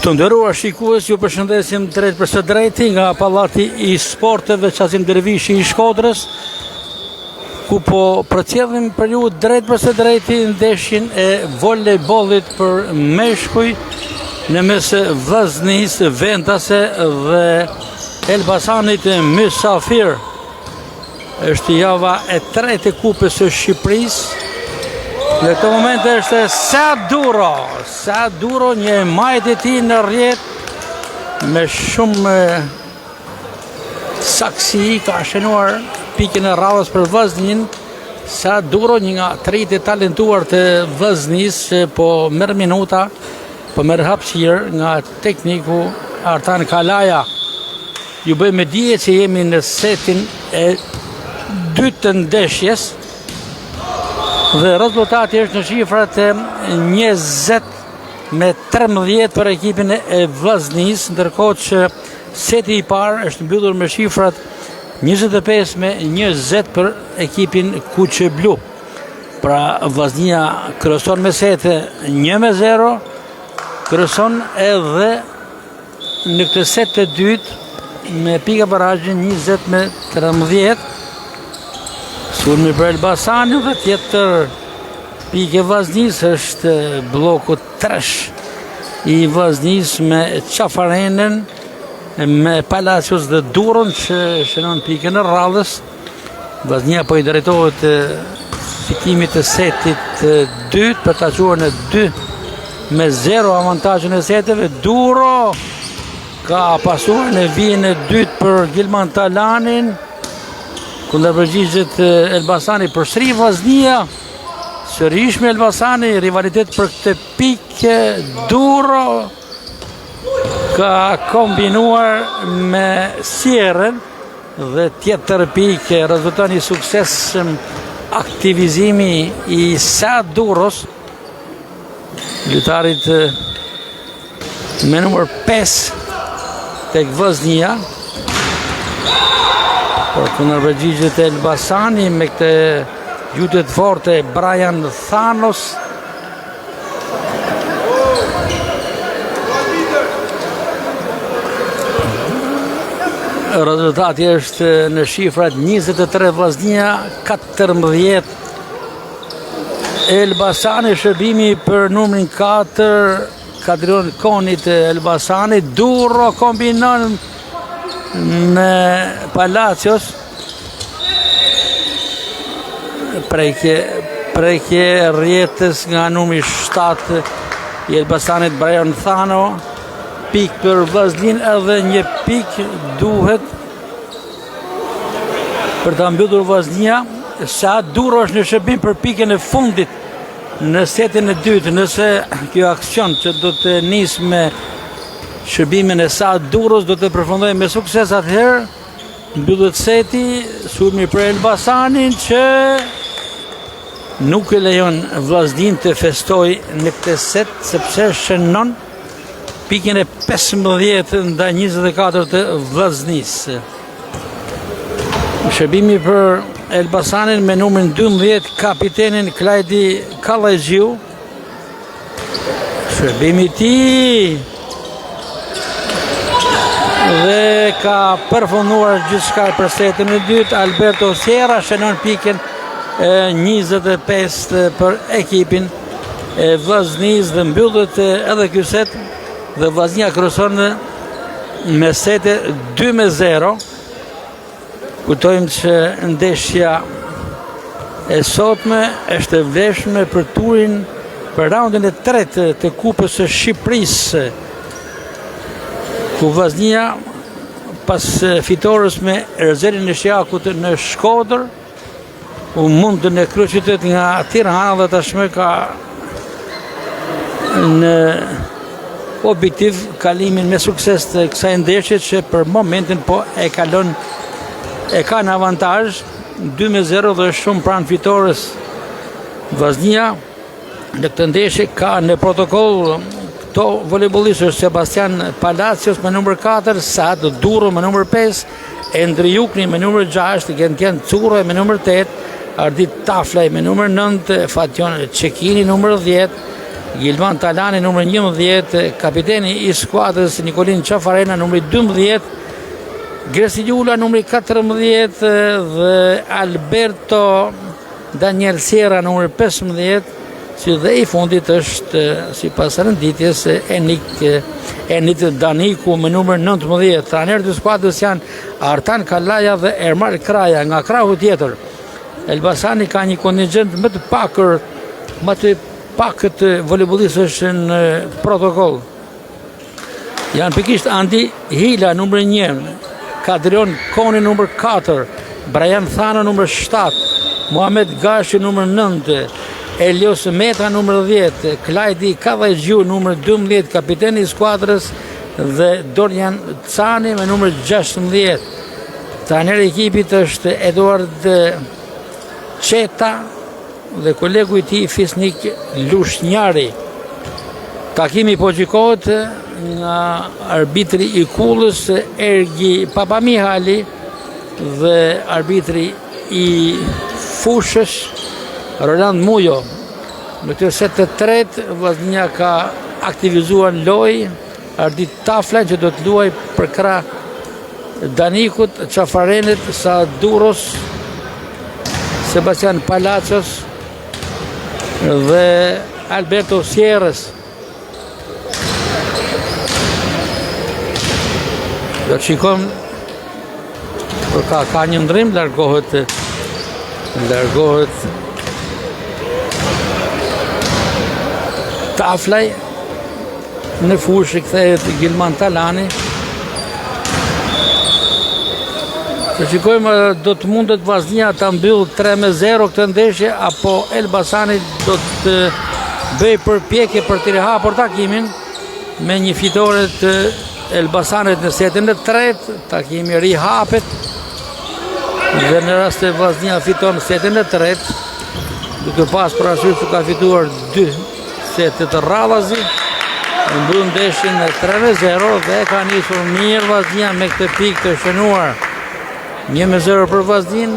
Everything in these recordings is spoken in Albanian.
Të nderuar shikues, ju përshëndesim drejt për së drejti nga Pallati i Sporteve Qazim Dervishi i Shkodrës, ku po përcjellim për ju drejt për së drejti ndeshjen e volejbollit për meshkuj në mes Vllaznisë Vendase dhe Elbasanit Mysafir. Është java e tretë e Kupës së Shqipërisë. Në këtë moment është Saduro, një majtë e tij në rrjet me shumë saksi ka shënuar pikën e radhës për Vllaznin. Saduro, një nga trit e talentuar të Vllaznisë, po merr minuta, po merr hapësirë nga tekniku Artan Kalaja. Ju bëjmë dije që jemi në setin e dytë të ndeshjes dhe rezultati është në shifrat 20-13 për ekipin e Vllaznisë, ndërkohë që seti i parë është mbyllur me shifrat 25-20 për ekipin Kuqe Blu. Pra Vllaznia kryeson me sete 1-0, kryeson edhe në këtë set të dytë me pika barazhin 20-13. Sulmi për Elbasani dhe tjetër pikë Vllaznisë është bloku 3 i Vllaznisë me Qafarenen, me Palacios dhe Durrën që shënon pikën e radhës. Vllaznia po i drejtohet fitimit të setit të dytë për ta quar në 2-0 avantazhin e seteve. Durro ka pasuar në vijën e dytë për Gilman Talanin, kundër përgjigjet Elbasani përsëri Vllaznia, sërish me Elbasani, rivalitet për këtë pikë. Durro ka kombinuar me Sierren dhe tjetër pikë, rezulton i sukses aktivizimi i Sadurros, lojtarit me numër 5 tek Vllaznia. Por kundër përgjigjet e Elbasani me këtë gjutje të forte Brian Thanos. Rezultati është në shifrat 23 Vllaznia, 14 Elbasani. Shërbimi për numrin 4 Kadrion Konit Elbasani. Durro kombinon me Palacios, prekje rrjetës nga numri 7 i Elbasanit Brian Thano. Pik për Vllaznin, edhe një pik duhet për ta mbyllur Vllaznia. Saduro është në shërbim për pikën e fundit në setin e dytë. Nëse kjo aksion që do të nisë me shërbimin e Sadurros do të përfundojë me sukses, atëherë mbyllet seti. Sulmi për Elbasanin që nuk e lejon Vllaznin të festojë në këtë set, sepse shënon pikën e 15 ndaj 24 të Vllaznisë. Shërbimi për Elbasanin me numrin 12 kapitenin Klajdi Kallajgjiu. Shërbimi i tij dhe ka përfunduar gjithçka për setin e dytë. Alberto Sierra shënon pikën 25 për ekipin e Vllaznisë dhe mbyllet edhe ky set dhe Vllaznia kryeson me sete 2-0. Kujtojmë që ndeshja e sotme është e vlefshme për turin për raundin e tretë të Kupës së Shqipërisë, ku Vllaznia pas fitores me Erzelin e Shjakut në Shkodër u mund në kryeqytet nga Tirana dhe tashmë ka në objektiv kalimin me sukses të kësaj ndeshje që për momentin po e kalon, e ka në avantazh 2-0 dhe shumë pranë fitores. Vllaznia në këtë ndeshje ka në protokoll këto volejbollistë: Sebastian Palacios me numër 4, Sad Durro me numër 5, Endri Jukni me numër 6, Gentian Curre me numër 8, Ardit Taflaj me numër 9, Fation Çekini numër 10, Gilman Talani numri 11, kapiteni i skuadrës Nikolin Qafarena numri 12, Gresiljula numri 14 dhe Alberto Daniel Sierra numri 15, si dhe i fundit është si pas renditjes Enit Daniku me numër 19. Trajnerët e skuadrës janë Artan Kalaja dhe Ermal Kraja. Nga krahu tjetër, Elbasani ka një kontingjent më të pakët voleybollistësh në protokoll. Janë pikisht Andi Hila numër 1, Kadrion Koni numër 4, Brian Thano numër 7, Muhamet Gashi numër 9, Elios Meta numër 10, Klajdi Kavajgju numër 12, kapiteni i skuadrës dhe Dorian Cani me numër 16. Trajneri i ekipit është Eduard Qeta dhe kolegu i tij Fisnik Lushnjari. Takimi po gjikohet nga arbitri i Kullës Ergi Papamihali dhe arbitri i Fushës Roland Mujo. Në këtë set të tretë, Vllaznia ka aktivizuar lojë Ardit Tafla që do të luaj për krah Danikut, Qafarenit, Saduros, Sebastian Palacios dhe Alberto Sierras. Do të shikojmë për ka një ndrim, largohet Taflaj, në fushë kthehet Gilman Talani. Të shikojmë, do të mundet Vllaznia ta mbyll 3-0 këtë ndeshje, apo Elbasani do të bëj përpjekje për të rihapur takimin me një fitore të Elbasanit në setin e tretë. Takimi rihapet dhe në rast se Vllaznia fiton setin e tretë, duke pas parasysh se ka fituar 2 sete të radhazi, mbyll ndeshjen në 3-0 dhe ka nisur mirë Vllaznia me këtë pikë të shënuar. 1-0 për Vllaznin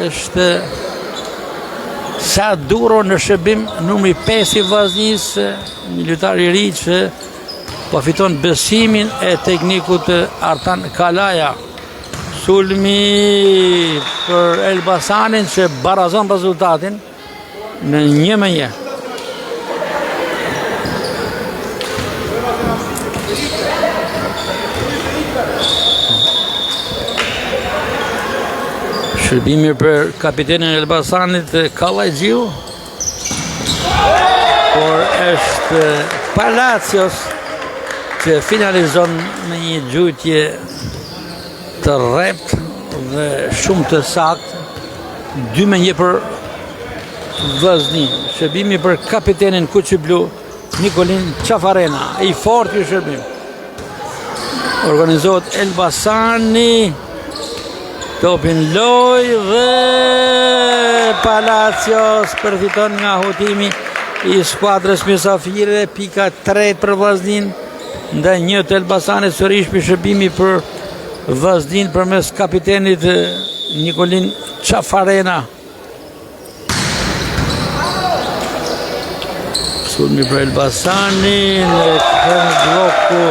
është Saduro në shërbim numri 5 i Vllaznis, një lojtar i ri që po fiton besimin e teknikut Artan Kalaja. Sulmi për Elbasanin që barazon rezultatin në 1-1. Shërbimi për kapitenin Elbasanit Kallajgjiu, por është Palacios që finalizon me një gjujtje të rrept dhe shumë të saktë, 2-1 për Vllaznin. Shërbimi për kapitenin Kuqiblu Nikolin Qafarena, i fortë i shërbim. Organizohet Elbasani, topin loj dhe Palacios përfiton nga hutimi i skuadrës mysafire, pika 3 për Vllaznin, ndaj 1 të Elbasanit. Sërish për shërbimi për Vllaznin përmes kapitenit Nikolin Qafarena. Sulmi për Elbasanin, në bloku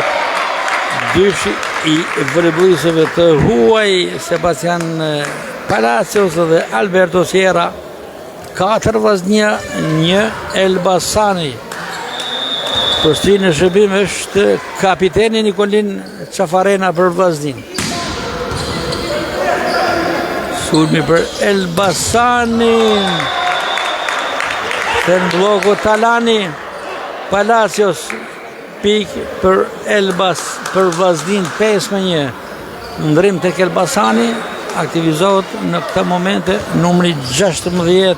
dyshi i voleybollistëve të huaj, Sebastian Palacios dhe Alberto Sierra. 4 Vllaznia, 1 Elbasani. Përstri në shërbim është kapiteni Nikolin Qafarena për Vllaznin. Sulmi për Elbasanin, në bloku Talani, Palacios, pik për për Vllaznin, 5-1. Ndrim tek Elbasani, aktivizohet në këtë momente numri 16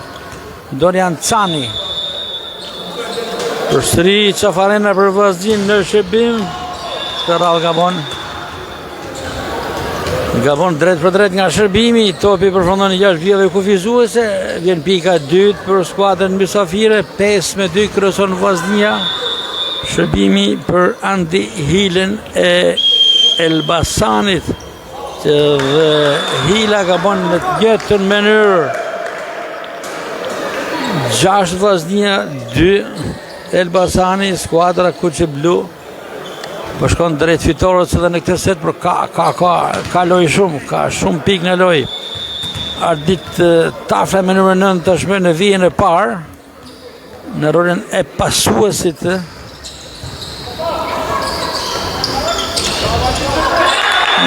Dorian Cani. Përsëri Qafarena për Vllaznin në shërbim, të rrallë Gabon drejt për drejt nga shërbimi, topi përfundon jashtë vijave kufizuese, vjen pika 2 për skuadrën mysafire, 5-2 kryeson Vllaznia. Shërbimi për Andi Hilen e Elbasanit, që dhe Hila ka bon në të njëjtën mënyrë. 6 Vllaznia, 2 Elbasani, skuadra Kuqe Blu. Po shkon drejt fitores edhe në këtë set, por ka lojë shumë, ka shumë pikë në lojë. Ardit Tafla me numër 9 tashmë në vijën e parë, në rolin e pasuesit.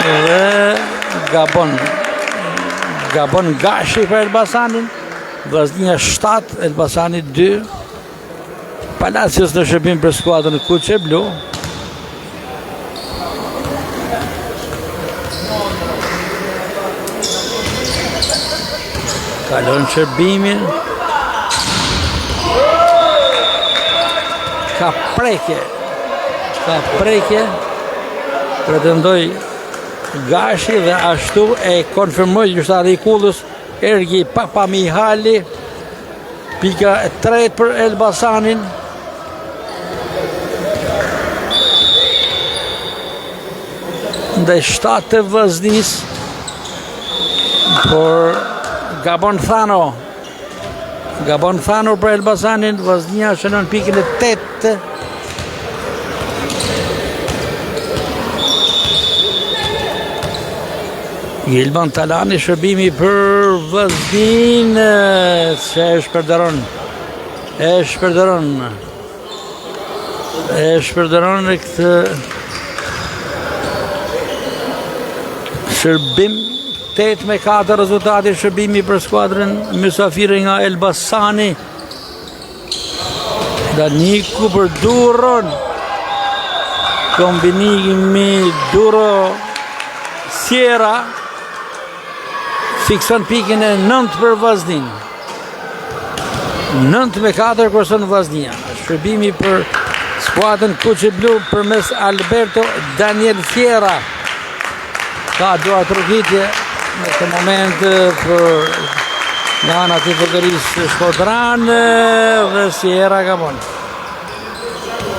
Dhe Gabon Gashi për Elbasanin, Vllaznia 7, Elbasani 2. Palacios në shërbim për skuadrën Kuqe Blu. Kalon shërbimin. Ka preke. Pretendoj Gashi dhe ashtu e konfirmoj gjyqtari i Kullës Ergi Papamihali. Pika e 3 për Elbasanin. Ndaj 7 të Vllaznis. Por Gabon Thano për Elbasanin, Vllaznia shënon pikën e 8. Gilban Talani shërbimi për Vllaznin, që e shpërdaron në këtë shërbim. 8-4 rezultati shërbimi për skuadrën mysafire nga Elbasani. Daniku për Duron. Kombinimi Duro Sierra fikson pikën e 9 për Vllaznin. 9-4 kurson Vllaznia. Shërbimi për skuadrën Kuqe Blu përmes Alberto Daniel Sierra. Ka dua trokitje në këtë moment për nga ana të Tifogërisë Shkodran dhe Sierra Gabon.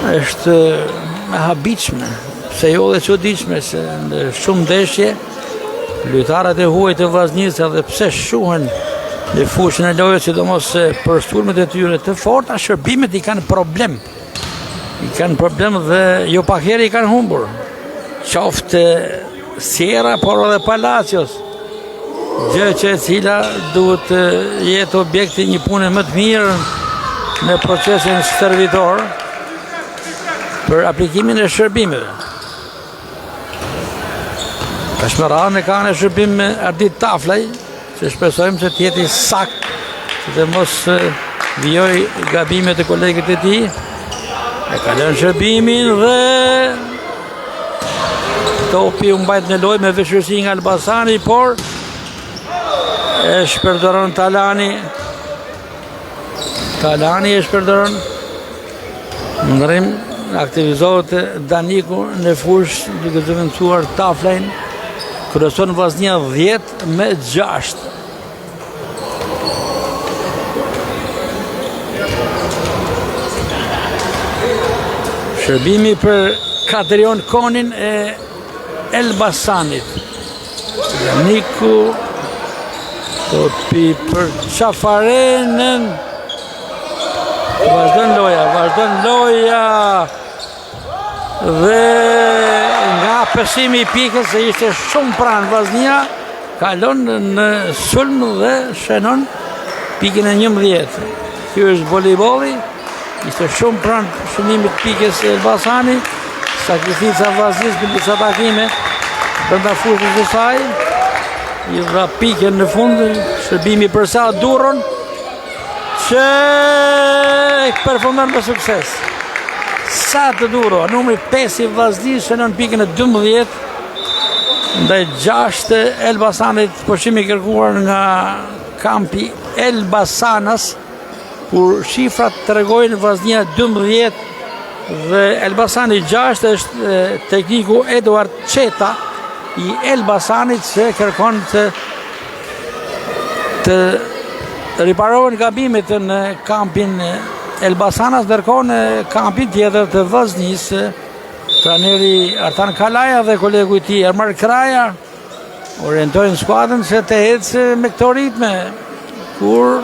Është e habitshme, pse jo dhe çuditshme, se në shumë ndeshje lojtarët e huaj të Vllaznisë edhe pse shuhen në fushën e lojës, sidomos për sulmet e tyre të forta, shërbimet i kanë problem. Dhe jo pak herë i kanë humbur. Qoftë Sierra, por edhe Palacios. Gjë që e cila duhet jetë objekti një pune më të mirë në procesin shërbitor për aplikimin e shërbimeve. Tashmë ka në shërbim me Ardit Taflaj, që shpresojmë që t'jeti sakt, që të mos vijoj gabimet e kolegët e tij. E kalon shërbimin dhe topi u mbajt në lojë me vështirësi nga Elbasani, por e shpërdoron Talani. Talani e shpërdoron. Ndrim aktivizohet Daniku në fushë, duke zëvendësuar Taflajn. Kryeson Vllaznia 10-6. Shërbimi për Katerion Konin e Elbasanit. Daniku, topi për Qafarenën. Vazhdon loja. Dhe nga pesimi i pikës, se ishte shumë pranë, Vllaznia kalon në sulm dhe shënon pikën e 11. Ky është volejbolli. Ishte shumë pranë shënimit pikës e Elbasani. Sakrifica Vllaznisë në disa takime brenda fushës së saj. I dha pikën në fund, shërbimi për sa Duron, që performon me sukses. Sa të Duro, numri 5 i Vllaznisë shënon pikën e 12, ndaj 6 Elbasanit, pushimi i kërkuar nga kampi Elbasanas, kur shifrat tregojnë Vllaznia 12 dhe Elbasani 6. Është tekniku Eduard Qeta i Elbasanit, që kërkon të riparohen gabimet në kampin Elbasanas, ndërkohë në kampin tjetër të Vllaznisë, trajneri Artan Kalaja dhe kolegu i tij Ermar Kraja orientojnë skuadrën se të ecë me këto ritme, kur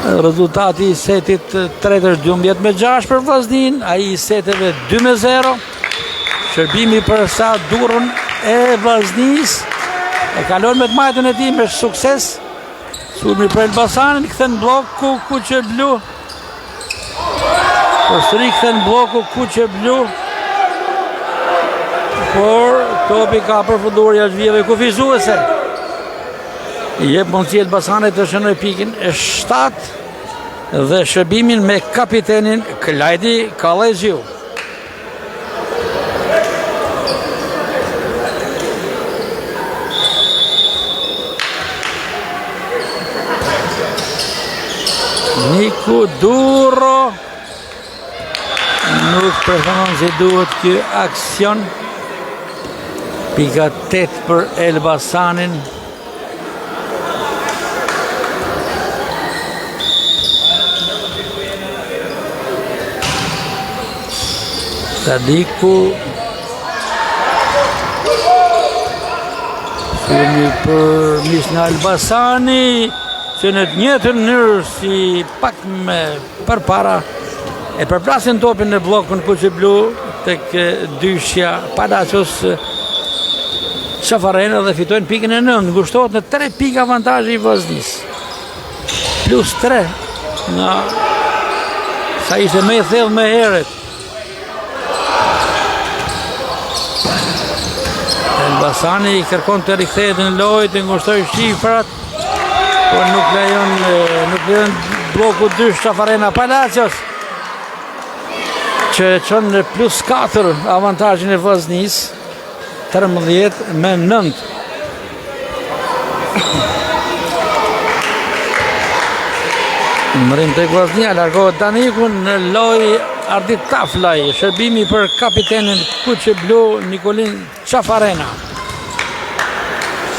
Rezultati I setit tretë është 12-6 për Vllaznin, ai I seteve 2-0. Shërbimi për sa Durrën e Vllaznis e kalon me të majtën e tij me sukses. Sulmi për Elbasanin, kthen bloku Kuqe Blu. Përsëri kthen bloku Kuqe Blu. Por topi ka përfunduar jashtë vijave kufizuese. I jep mundësi Elbasanit të shënojë pikën e 7 dhe shërbimin me kapitenin Klajdi Kallezhiu. Niku Durro nuk preferon se duhet ky aksion. Pika 8 për Elbasanin. Sadiku Sulmi për Misna Elbasani që në të njëjtën mënyrë si pak me përpara e përplasin topin në bllokun Kuqe Blu tek dyshja Palacios Qafarena dhe fitojnë pikën e 9, ngushtohet në 3 pikë avantazhi I Vllaznis. Plus 3 nga sa ishte më e thellë më herët. Elbasani I kërkon të rikthehet në lojë, të ngushtoj shifrat, por nuk lejon bloku 2 Qafarena Palacios që çon në plus 4 avantazhin e Vllaznis, 13-9. Mërim tek Vllaznia, largohet Daniku në lojë Ardit Taflaj, shërbimi për kapitenin Kuqe Blu Nikolin Qafarena.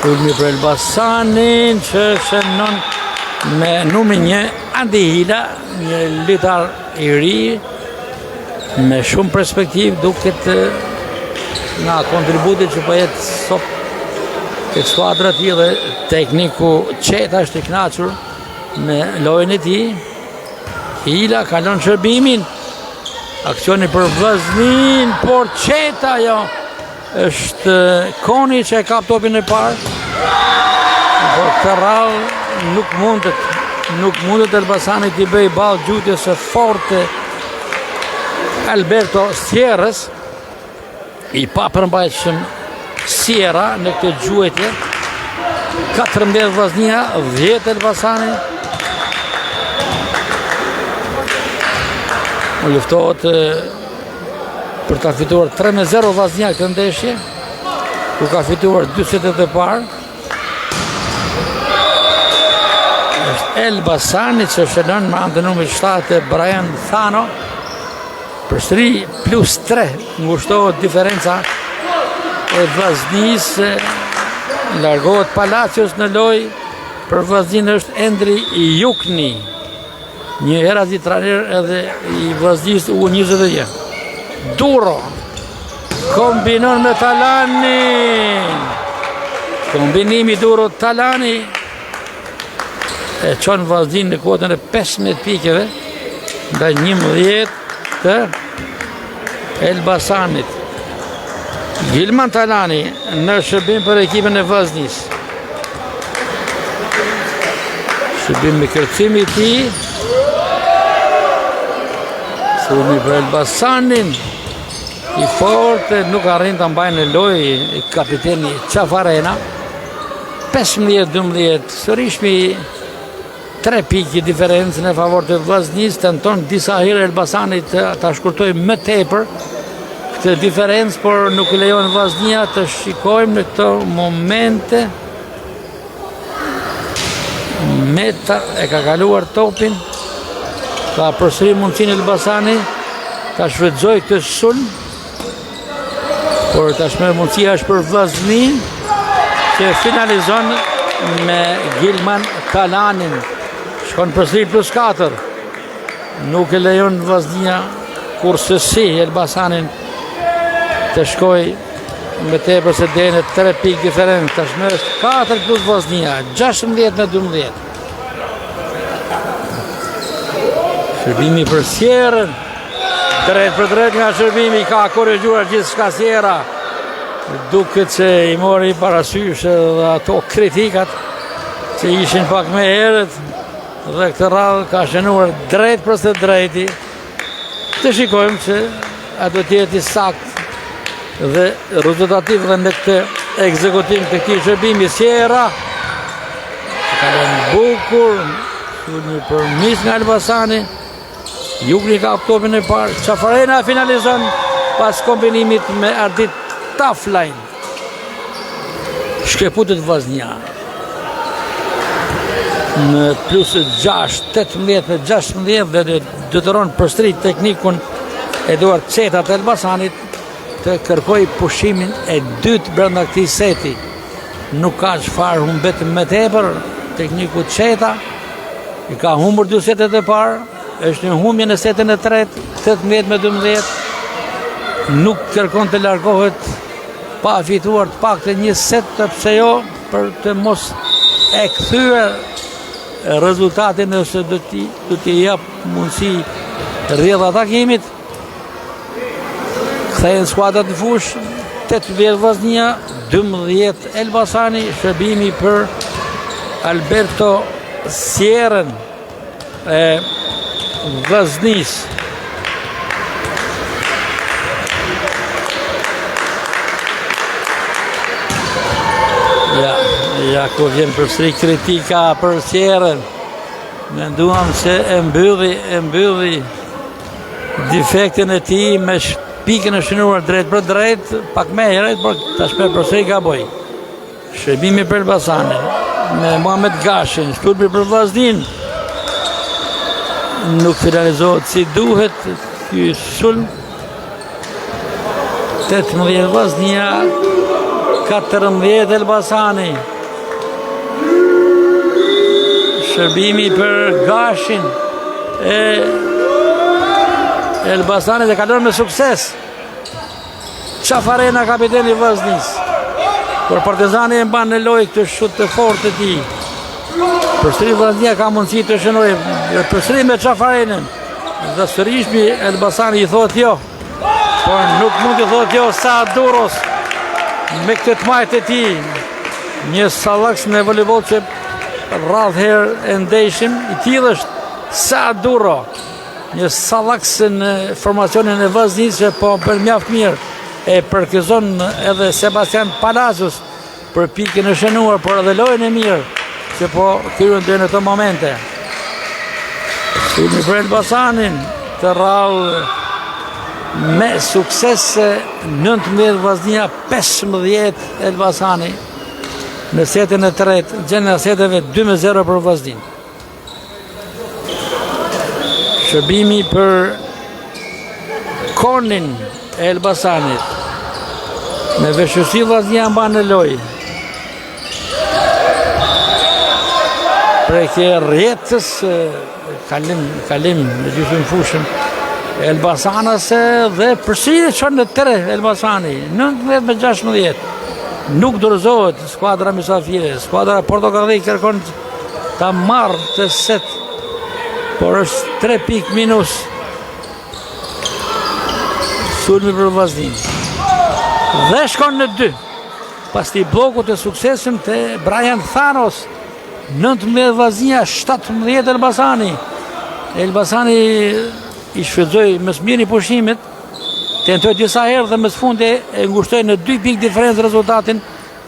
Sulmi për Elbasanin që shënon me numrin 1 Andi Hila, një lojtar I ri me shumë perspektiv, duket nga kontributit që po jetë sot të skuadra e tij dhe tekniku Qeta është I kënaqur me lojën e tij. Hila kalon shërbimin. Aksioni për Vllaznin, por Qeta jo. Është Koni që e kap topin e parë. Por këtë radhë nuk mundet Elbasani t'i bëj ballë gjutjes së forte Alberto Sierrës, I papërmbajtshëm Sierra në këtë gjuetje. 14 Vllaznia, 10 Elbasani. U luftohet për ta fituar 3-0 Vllaznia këtë ndeshje, ku ka fituar 2 setet e parë. Është Elbasani që shënon me anë të numrit 7 Brian Thano. Përsëri plus 3 ngushtohet diferenca e Vllaznis, largohet Palacios në lojë. Për Vllaznin është Endri Jukni, një herë I trajner edhe I Vllaznis U21. Durro kombinon me Talanin. Kombinimi Durro Talani e çon Vllaznin në kuotën e 15 pikeve ndaj 11 të Elbasanit. Gilman Talani në shërbim për ekipin e Vllaznis. Shërbim me kërcimi I tij. Sulmi për Elbasanin I forte, nuk arrin të mbajnë në lojë kapiteni Qafarena. 15-12, sërishmi 3 pikë diferencë në favor të Vllaznis, tenton disa herë Elbasani ta shkurtoj më tepër këtë diferencë, por nuk I lejon Vllaznia të shikojmë në këto momente. Meta e ka kaluar topin, ka përsëri mundësinë Elbasani ta shfrytëzoj këtë sulm, por tashmë mundësia është për Vllaznin që finalizon me Gilman Talanin. Shkon përsëri plus 4. Nuk e lejon Vllaznia kurse si Elbasanin të shkoj me tepër se deri në 3 pikë diferencë. Tashmë është 4 plus Vllaznia, 16-12. Shërbimi për Sierën, drejt për drejt nga Shërbimi, ka korrigjuar gjithçka Siera. Duket se i mori parasysh edhe ato kritikat që ishin pak më herët dhe këtë radhë ka shënuar drejt për së drejti. Të shikojmë që ato tjeti sakt dhe rezultativ dhe në këtë ekzekutim të këtij shërbimi Siera. Ka lënë bukur, një përmis nga Elbasani, Jugli ka optopin e parë, Qafarena finalizon pas kombinimit me Ardit Taflajn. Shkëputët Vllaznia në plus 6, 18 me 16 dhe detyron përstrit teknikun Eduard Ceta të Elbasanit të kërkoj pushimin e dytë brenda këtij seti. Nuk ka çfarë humbet më tepër tekniku Ceta, i ka humbur 2 setet e parë, është në humbje në setin e tretë, 18 me 12, nuk kërkon të largohet pa fituar të paktën një set, pse jo për të mos e kthyer rezultatin nëse do t'i jap mundësi rrjedha takimit. Kthehen skuadrat në fushë, 18 Vllaznia, 12 Elbasani, shërbimi për Alberto Sierën e Vllaznis. Ja ku vjen përsëri kritika për Sierën. Menduam se e mbylli defektin e tij me pikën e shënuar drejt për drejt, pak më herët, por tashmë përsëri gaboi. Shërbimi për Elbasanin me Mohamed Gashin, shturbi për Vllaznin. Nuk finalizohet si duhet ky sulm. 18 Vllaznia, 14 Elbasani. Shërbimi për Gashin e Elbasanit e kalon me sukses. Qafarena, kapiteni i Vllaznis. Por Partizani e mban në lojë këtë shut të fortë të tij. Përsëri Vllaznia ka mundësi të shënojë, përsëri me Qafarenën. Dhe sërishmi Elbasani i thotë jo. Por nuk mund të thotë jo Saaduros me këtë të majtë e tij. Një sallaks në voleybol që rradh herë e ndeshim, i tillë është Saaduro. Një sallaks në formacionin e Vllaznis që po bën mjaft mirë. E përkëzon edhe Sebastian Palacios për pikën e shënuar, por edhe lojën e mirë që po kryen deri në këto momente. Sulmi për Elbasanin të rrallë me sukses 19 Vllaznia, 15 Elbasani në setin e tretë, gjenë në seteve 2-0 për Vllaznin. Shërbimi për Kornin e Elbasanit. Me veshësi Vllaznia mban në lojë. Prekje rjetës, kalim në gjysmë fushën Elbasanase dhe përsëri çon në 3 Elbasani, 19-16. Nuk dorëzohet skuadra mysafire, skuadra portokalli kërkon ta marrë të set, por është 3 pikë minus. Sulmi për Vllaznin. Dhe shkon në 2. Pas të blokut të suksesim të Brian Thanos, 19 Vllaznia, 17 Elbasani. Elbasani i shfrytëzoi më së miri pushimet, tentoi disa herë dhe më së fundi e ngushtoi në 2 pikë diferencë rezultatin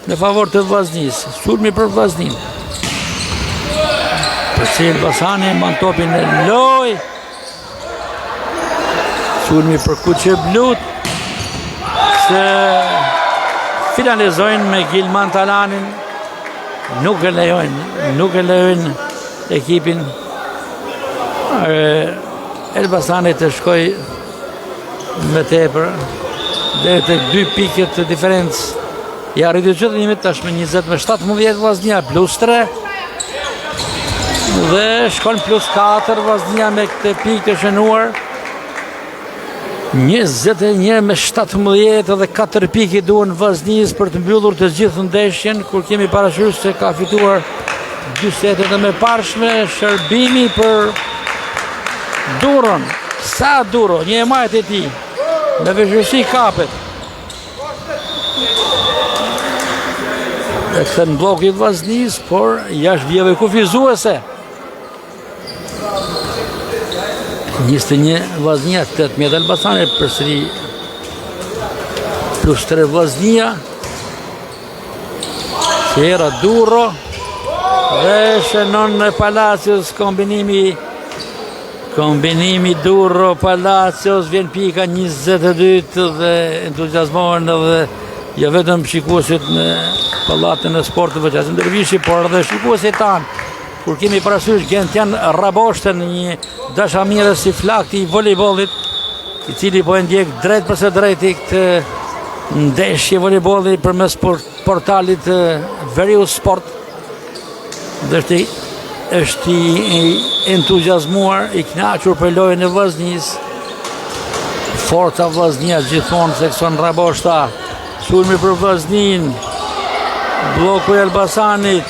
në favor të Vllaznis. Sulmi për Vllaznin. Përsi Elbasani mban topin në lojë. Sulmi për Kuqeblut se finalizojnë me Gilman Talanin. Nuk e lejojnë ekipin Elbasani të shkoj me tepër deri tek 2 pikët të diferencë. I arriti qëllimit tashmë 20-17 Vllaznia plus 3 dhe shkon plus 4 Vllaznia me këtë pikë të shënuar. 21-17 dhe 4 pikë duhen Vllaznis për të mbyllur të gjithë ndeshjen, kur kemi parasysh se ka fituar 2 setet e mëparshme. Shërbimi për Durën, sa Duro, një e majt e ti, me vëshërsi kapet. E këtë në blokit Vaznis, por jashtë vjeve kufizuese. 21 Vaznia, 18 Elbasani, përsëri plus 3 Vaznia. Sierra Duro dhe shënon Palacios, kombinimi Duro Palacios, vjen pika 22 dhe entuziazmohen edhe jo vetëm shikuesit në pallatin e sporteve që Dervishi, por edhe shikuesit tanë. Kur kemi parasysh Gentian Raboshtën, një dashamire si flakti i volejbollit, i cili po e ndjek drejt përse drejti këtë ndeshje volejbolli përmes portalit Verius Sport. Dhe është i entuziazmuar, i kënaqur për lojën e Vaznis. Forca Vaznia gjithmonë seksion Raboshta. Sulmi për Vaznin. Bloku i Elbasanit.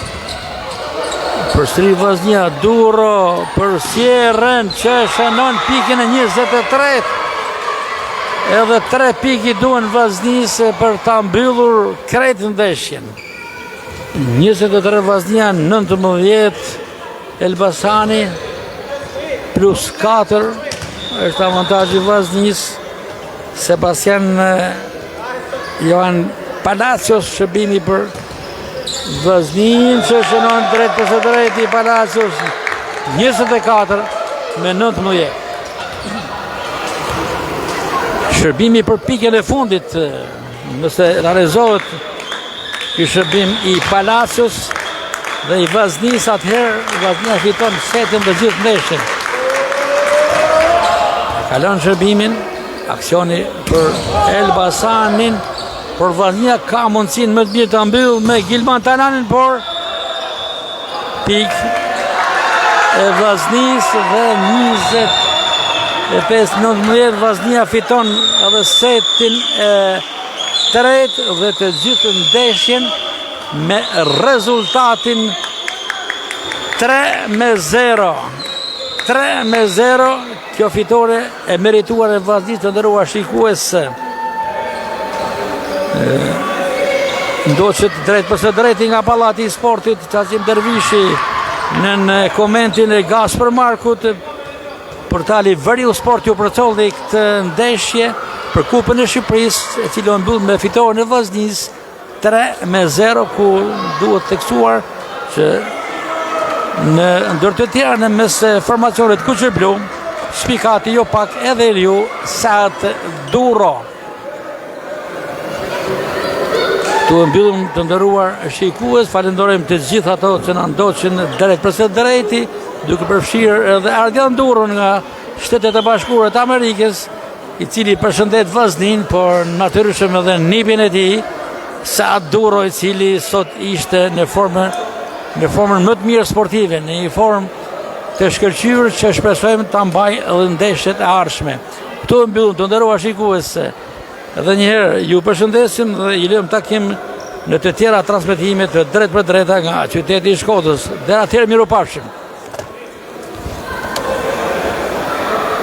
Përsëri Vaznia, Duro për Sierrën që shënon pikën e 23. Edhe 3 piki duen Vaznis për ta mbyllur krejt ndeshjen. 23 Vaznia, 19 Elbasani, plus 4 është avantazhi Vaznis. Sebastian Johan Palacios, shërbimi për Vaznin që shënon drejt përse drejti Palacios, 24 me 19. Shërbimi për pikën e fundit, nëse realizohet ky shërbim i Palacios dhe i Vaznis, atëherë Vaznia fiton setin dhe gjithë ndeshjen. Kalon shërbimin, aksioni për Elbasanin, por Vaznia ka mundësin më të mirë të mbyll me Gilman Tananin, por pik e Vaznis dhe 25-19 Vaznia fiton edhe setin e tret dhe të gjithë ndeshjen me rezultatin 3-0. 3-0, kjo fitore e merituar e Vaznis, të nderuar shikues. Ndoqët drejt përse drejti nga pallati i sportit, Qazim Dervishi në komentin e Gaspar Markut. Portali Veriu Sport ju përcolli këtë ndeshje për Kupën e Shqipërisë, e cila mbyll me fitoren e Vaznis 3-0, ku duhet tekstuar që në ndër të tjera në mes formacionet kuqerblu, shpikati jo pak edhe ju Saad Duro. Tu mbyllim të nderuar shikues, falenderojmë të gjithë ato që na ndoqën drejt përse drejti, duke përfshirë edhe Ardian Duron nga Shtetet e Bashkuara të Amerikës, i cili përshëndet Vaznin, por natyrisht edhe nipin e tij, Saad Duro, i cili sot ishte në formën më të mirë sportive, në një formë të shkëlqyer që shpresojmë ta mbajë edhe ndeshjet e ardhshme. Këtu mbyllim të nderuar shikues. Edhe njëherë ju përshëndesim dhe i lëm takim në të tjera transmetime të drejt për drejta nga qyteti i Shkodrës. Deri atëherë, mirupafshim.